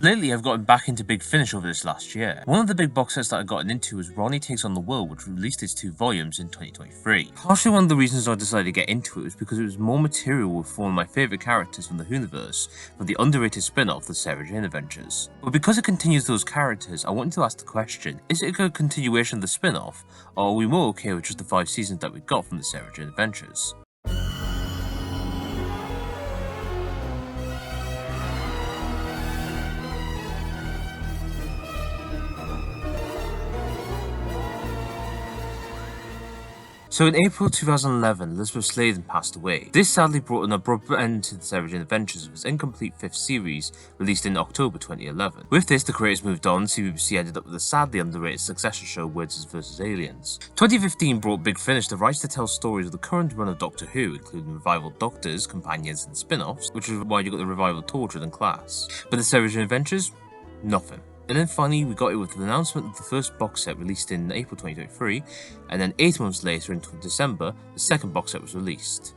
Lately, I've gotten back into Big Finish over this last year. One of the big box sets that I got into was Rani Takes on the World, which released its 2 volumes in 2023. Partially one of the reasons I decided to get into it was because it was more material with one of my favourite characters from the Hooniverse, from the underrated spin-off, The Sarah Jane Adventures. But because it continues those characters, I wanted to ask the question, is it a good continuation of the spin-off, or are we more okay with just the 5 seasons that we got from The Sarah Jane Adventures? So in April 2011, Elizabeth Sladen passed away. This sadly brought an abrupt end to the Sarah Jane Adventures of its incomplete 5th series, released in October 2011. With this, the creators moved on, CBBC ended up with a sadly underrated successor show, Wizards vs. Aliens. 2015 brought Big Finish the rights to tell stories of the current run of Doctor Who, including revival Doctors, companions, and spin-offs, which is why you got the revival Tortured and Class. But the Sarah Jane Adventures? Nothing. And then finally, we got it with the announcement of the first box set released in April 2023, and then 8 months later in December, the second box set was released.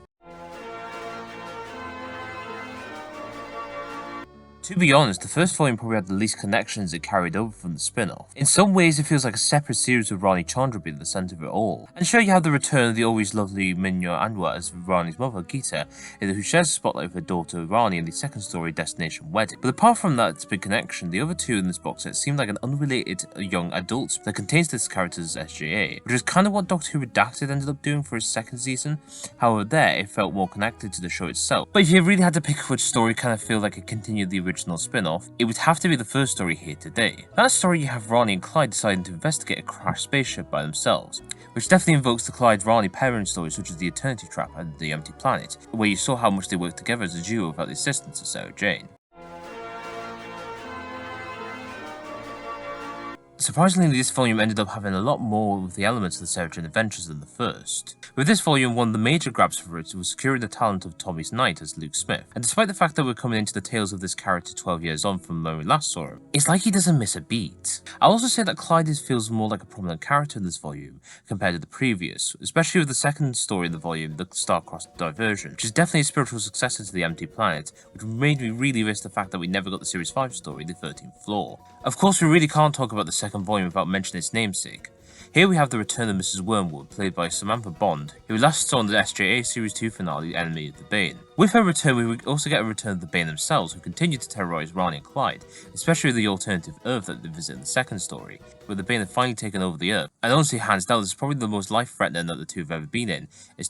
To be honest, the first volume probably had the least connections it carried over from the spin-off. In some ways, it feels like a separate series with Rani Chandra being at the centre of it all. And sure, you have the return of the always lovely Minya Anwar as Rani's mother, Geeta, who shares the spotlight with her daughter Rani in the second story, Destination Wedding. But apart from that big connection, the other two in this box set seem like an unrelated young adult that contains this character's SJA, which is kind of what Doctor Who Redacted ended up doing for his second season. However, there, it felt more connected to the show itself. But if you really had to pick which story kind of feel like it continued the original spin-off, it would have to be the first story here today. That story, you have Rani and Clyde deciding to investigate a crashed spaceship by themselves, which definitely invokes the Clyde-Rani pairing stories such as The Eternity Trap and The Empty Planet, where you saw how much they worked together as a duo without the assistance of Sarah Jane. Surprisingly, this volume ended up having a lot more with the elements of the Sarah Jane Adventures than the first. With this volume, one of the major grabs for it was securing the talent of Tommy's Knight as Luke Smith, and despite the fact that we're coming into the tales of this character 12 years on from when we last saw him, it's like he doesn't miss a beat. I'll also say that Clyde feels more like a prominent character in this volume compared to the previous, especially with the second story in the volume, the Star-Crossed Diversion, which is definitely a spiritual successor to The Empty Planet, which made me really miss the fact that we never got the Series 5 story, The 13th Floor. Of course, we really can't talk about the second volume without mentioning its namesake. Here we have the return of Mrs. Wormwood, played by Samantha Bond, who we last saw in the SJA Series 2 finale, Enemy of the Bane. With her return, we also get a return of the Bane themselves, who continue to terrorise Rani and Clyde, especially the alternative Earth that they visit in the second story, where the Bane have finally taken over the Earth. And honestly, hands down, this is probably the most life-threatening that the two have ever been in,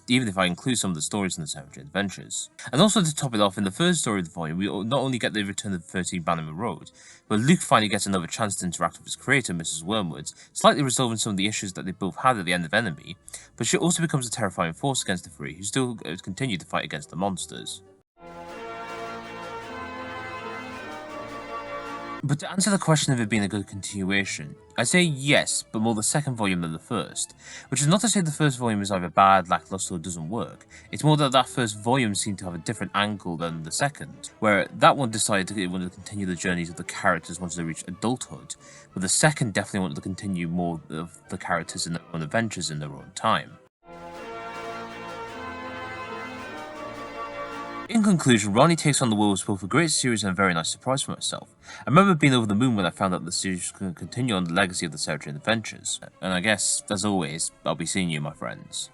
even if I include some of the stories in the Sarah Jane Adventures. And also to top it off, in the third story of the volume, we not only get the return of 13 Bannerman Road, but Luke finally gets another chance to interact with his creator, Mrs. Wormwood, slightly resolving some of the issues that they both had at the end of Enemy, but she also becomes a terrifying force against the three, who still continue to fight against the monsters. But to answer the question of it being a good continuation, I say yes, but more the second volume than the first, which is not to say the first volume is either bad, lackluster, or doesn't work. It's more that first volume seemed to have a different angle than the second, where that one decided it wanted to continue the journeys of the characters once they reached adulthood, but the second definitely wanted to continue more of the characters in their own adventures in their own time. In conclusion, Rani Takes on the World was both a great series and a very nice surprise for myself. I remember being over the moon when I found out the series could continue on the legacy of the Sarah Jane Adventures. And I guess, as always, I'll be seeing you, my friends.